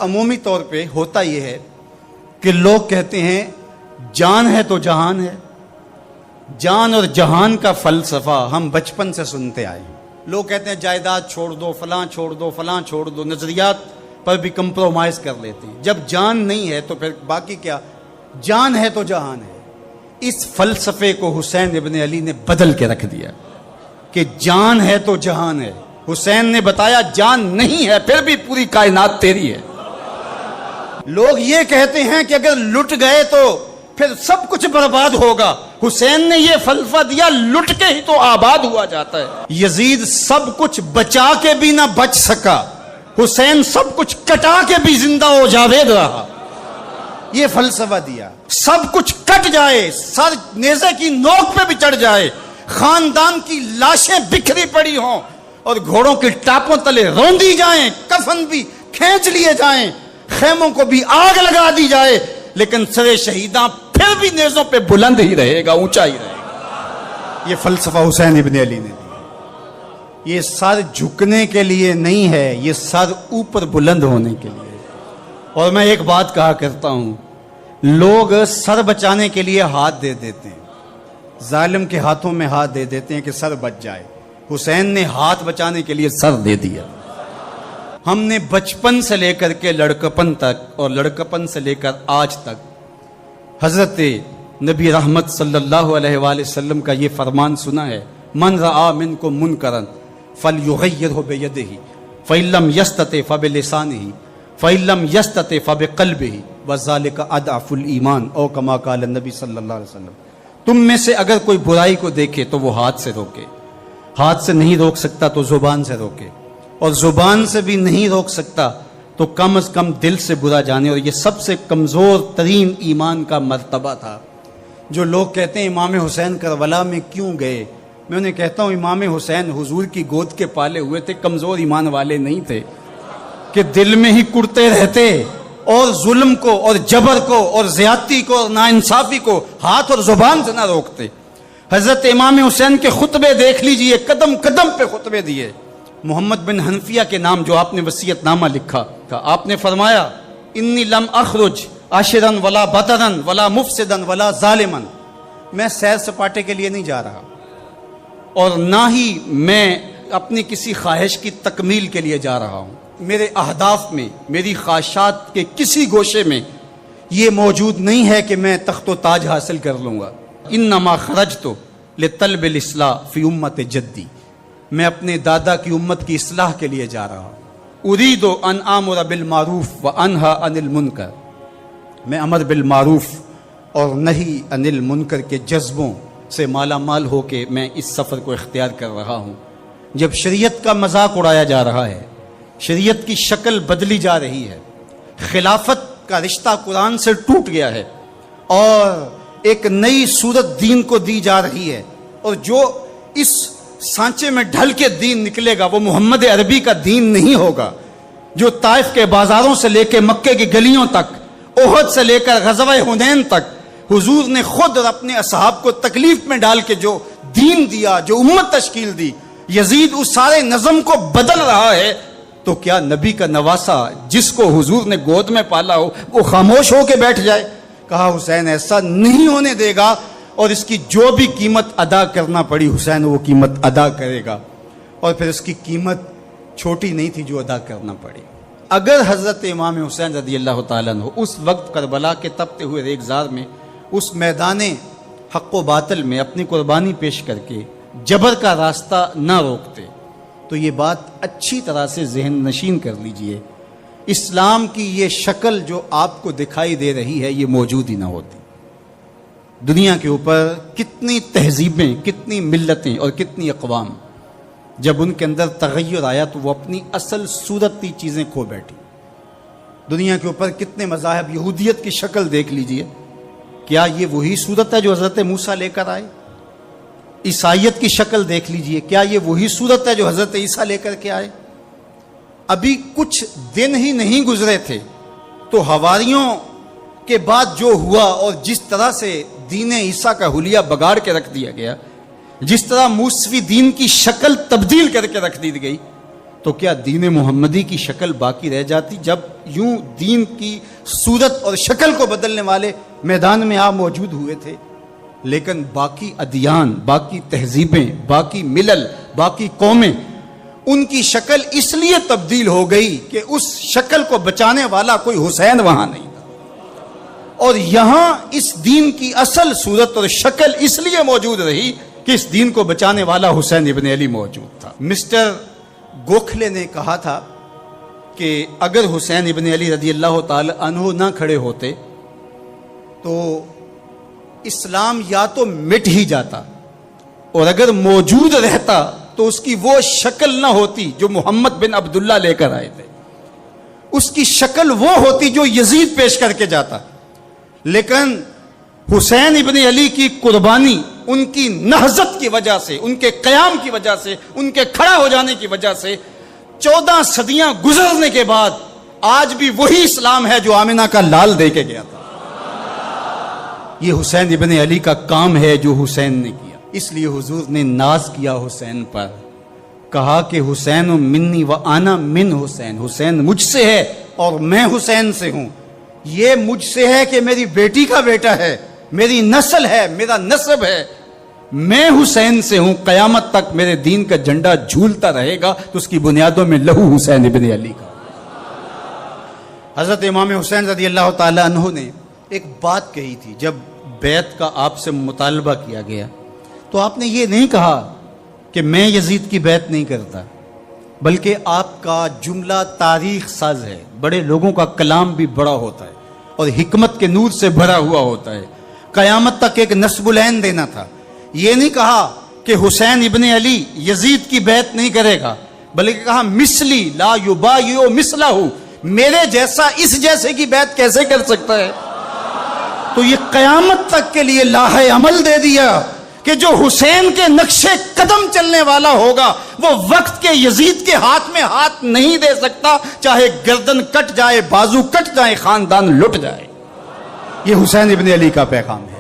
عمومی طور پہ ہوتا یہ ہے کہ لوگ کہتے ہیں جان ہے تو جہان ہے. جان اور جہان کا فلسفہ ہم بچپن سے سنتے آئے ہیں. لوگ کہتے ہیں جائیداد چھوڑ دو، فلاں چھوڑ دو، فلاں چھوڑ دو، نظریات پر بھی کمپرومائز کر لیتے ہیں. جب جان نہیں ہے تو پھر باقی کیا؟ جان ہے تو جہان ہے. اس فلسفے کو حسین ابن علی نے بدل کے رکھ دیا کہ جان ہے تو جہان ہے. حسین نے بتایا جان نہیں ہے پھر بھی پوری کائنات تیری ہے. لوگ یہ کہتے ہیں کہ اگر لٹ گئے تو پھر سب کچھ برباد ہوگا. حسین نے یہ فلسفہ دیا لٹ کے ہی تو آباد ہوا جاتا ہے. یزید سب کچھ بچا کے بھی نہ بچ سکا، حسین سب کچھ کٹا کے بھی زندہ و جاوید رہا. یہ فلسفہ دیا سب کچھ کٹ جائے، سر نیزے کی نوک پہ بھی چڑھ جائے، خاندان کی لاشیں بکھری پڑی ہوں اور گھوڑوں کے ٹاپوں تلے روندی جائیں، کفن بھی کھینچ لیے جائیں، خیموں کو بھی آگ لگا دی جائے، لیکن سر شہیداں پھر بھی نیزوں پہ بلند ہی رہے گا، اونچا ہی رہے گا. یہ فلسفہ حسین ابن علی نے دیا. یہ سر جھکنے کے لیے نہیں ہے، یہ سر اوپر بلند ہونے کے لیے. اور میں ایک بات کہا کرتا ہوں، لوگ سر بچانے کے لیے ہاتھ دے دیتے ہیں، ظالم کے ہاتھوں میں ہاتھ دے دیتے ہیں کہ سر بچ جائے. حسین نے ہاتھ بچانے کے لیے سر دے دیا. ہم نے بچپن سے لے کر کے لڑکپن تک اور لڑکپن سے لے کر آج تک حضرت نبی رحمت صلی اللہ علیہ وآلہ وسلم کا یہ فرمان سنا ہے، من رآ منکم منکرا فلیغیرہ بیدہ فإن لم یستطع فبلسانہ فإن لم یستطع فبقلبہ وذلک اضعف الایمان او کما قال النبی صلی اللہ علیہ وسلم. تم میں سے اگر کوئی برائی کو دیکھے تو وہ ہاتھ سے روکے، ہاتھ سے نہیں روک سکتا تو زبان سے روکے، اور زبان سے بھی نہیں روک سکتا تو کم از کم دل سے برا جانے. اور یہ سب سے کمزور ترین ایمان کا مرتبہ تھا. جو لوگ کہتے ہیں امام حسین کربلا میں کیوں گئے، میں انہیں کہتا ہوں امام حسین حضور کی گود کے پالے ہوئے تھے، کمزور ایمان والے نہیں تھے کہ دل میں ہی کڑتے رہتے اور ظلم کو اور جبر کو اور زیادتی کو اور ناانصافی کو ہاتھ اور زبان سے نہ روکتے. حضرت امام حسین کے خطبے دیکھ لیجئے، قدم قدم پہ خطبے دیے. محمد بن حنفیہ کے نام جو آپ نے وصیت نامہ لکھا تھا، آپ نے فرمایا انی لم اخرج عاشرا ولا بطرا ولا مفسدا ولا ظالما. میں سیر سپاٹے کے لیے نہیں جا رہا اور نہ ہی میں اپنی کسی خواہش کی تکمیل کے لیے جا رہا ہوں. میرے اہداف میں، میری خواہشات کے کسی گوشے میں یہ موجود نہیں ہے کہ میں تخت و تاج حاصل کر لوں گا. انما خرجت لطلب الاصلاح فی امت جدی. میں اپنے دادا کی امت کی اصلاح کے لیے جا رہا ہوں. اريد ان آمر بالمعروف وانہی عن المنکر. میں امر بالمعروف اور نہی عن المنکر کے جذبوں سے مالا مال ہو کے میں اس سفر کو اختیار کر رہا ہوں. جب شریعت کا مذاق اڑایا جا رہا ہے، شریعت کی شکل بدلی جا رہی ہے، خلافت کا رشتہ قرآن سے ٹوٹ گیا ہے اور ایک نئی صورت دین کو دی جا رہی ہے، اور جو اس سانچے میں ڈھل کے دین نکلے گا وہ محمد عربی کا دین نہیں ہوگا جو طائف کے بازاروں سے لے کے مکے کی گلیوں تک، احد سے لے کر غزوہ حنین تک حضور نے خود اور اپنے اصحاب کو تکلیف میں ڈال کے جو دین دیا، جو امت تشکیل دی. یزید اس سارے نظم کو بدل رہا ہے، تو کیا نبی کا نواسا جس کو حضور نے گود میں پالا ہو وہ خاموش ہو کے بیٹھ جائے؟ کہا حسین ایسا نہیں ہونے دے گا، اور اس کی جو بھی قیمت ادا کرنا پڑی حسین وہ قیمت ادا کرے گا. اور پھر اس کی قیمت چھوٹی نہیں تھی جو ادا کرنا پڑی. اگر حضرت امام حسین رضی اللہ تعالیٰ عنہ اس وقت کربلا کے تپتے ہوئے ریگزار میں، اس میدان حق و باطل میں اپنی قربانی پیش کر کے جبر کا راستہ نہ روکتے تو یہ بات اچھی طرح سے ذہن نشین کر لیجئے، اسلام کی یہ شکل جو آپ کو دکھائی دے رہی ہے یہ موجود ہی نہ ہوتی. دنیا کے اوپر کتنی تہذیبیں، کتنی ملتیں اور کتنی اقوام، جب ان کے اندر تغیر آیا تو وہ اپنی اصل صورتی چیزیں کھو بیٹھی. دنیا کے اوپر کتنے مذاہب، یہودیت کی شکل دیکھ لیجئے، کیا یہ وہی صورت ہے جو حضرت موسیٰ لے کر آئے؟ عیسائیت کی شکل دیکھ لیجئے، کیا یہ وہی صورت ہے جو حضرت عیسیٰ لے کر کے آئے؟ ابھی کچھ دن ہی نہیں گزرے تھے تو حواریوں کے بعد جو ہوا اور جس طرح سے دین عیسیٰ کا حلیہ بگاڑ کے رکھ دیا گیا، جس طرح موسوی دین کی شکل تبدیل کر کے رکھ دی گئی، تو کیا دین محمدی کی شکل باقی رہ جاتی؟ جب یوں دین کی صورت اور شکل کو بدلنے والے میدان میں آپ موجود ہوئے تھے، لیکن باقی ادیان، باقی تہذیبیں، باقی ملل، باقی قومیں، ان کی شکل اس لیے تبدیل ہو گئی کہ اس شکل کو بچانے والا کوئی حسین وہاں نہیں تھا، اور یہاں اس دین کی اصل صورت اور شکل اس لیے موجود رہی کہ اس دین کو بچانے والا حسین ابن علی موجود تھا۔ مسٹر گوکھلے نے کہا تھا کہ اگر حسین ابن علی رضی اللہ تعالی عنہ نہ کھڑے ہوتے تو اسلام یا تو مٹ ہی جاتا، اور اگر موجود رہتا تو اس کی وہ شکل نہ ہوتی جو محمد بن عبداللہ لے کر آئے تھے، اس کی شکل وہ ہوتی جو یزید پیش کر کے جاتا۔ لیکن حسین ابن علی کی قربانی، ان کی نہضت کی وجہ سے، ان کے قیام کی وجہ سے، ان کے کھڑا ہو جانے کی وجہ سے 14 صدیاں گزرنے کے بعد آج بھی وہی اسلام ہے جو آمنہ کا لال دے کے گیا تھا۔ یہ حسین ابن علی کا کام ہے جو حسین نے کیا۔ اس لیے حضور نے ناز کیا حسین پر، کہا کہ حسین منی و انا من حسین، حسین مجھ سے ہے اور میں حسین سے ہوں۔ یہ مجھ سے ہے کہ میری بیٹی کا بیٹا ہے، میری نسل ہے، میرا نسب ہے، میں حسین سے ہوں، قیامت تک میرے دین کا جھنڈا جھولتا رہے گا، تو اس کی بنیادوں میں لہو حسین ابن علی کا۔ حضرت امام حسین رضی اللہ تعالی عنہ نے ایک بات کہی تھی جب بیعت کا آپ سے مطالبہ کیا گیا، تو آپ نے یہ نہیں کہا کہ میں یزید کی بیعت نہیں کرتا، بلکہ آپ کا جملہ تاریخ ساز ہے، بڑے لوگوں کا کلام بھی بڑا ہوتا ہے اور حکمت کے نور سے بھرا ہوا ہوتا ہے، قیامت تک ایک نسب العین دینا تھا۔ یہ نہیں کہا کہ حسین ابن علی یزید کی بیعت نہیں کرے گا، بلکہ کہا مثلی لا یبایع مثلہ، میرے جیسا اس جیسے کی بیعت کیسے کر سکتا ہے؟ تو یہ قیامت تک کے لیے لاہ عمل دے دیا کہ جو حسین کے نقشے قدم چلنے والا ہوگا وہ وقت کے یزید کے ہاتھ میں ہاتھ نہیں دے سکتا، چاہے گردن کٹ جائے، بازو کٹ جائے، خاندان لٹ جائے۔ یہ حسین ابن علی کا پیغام ہے۔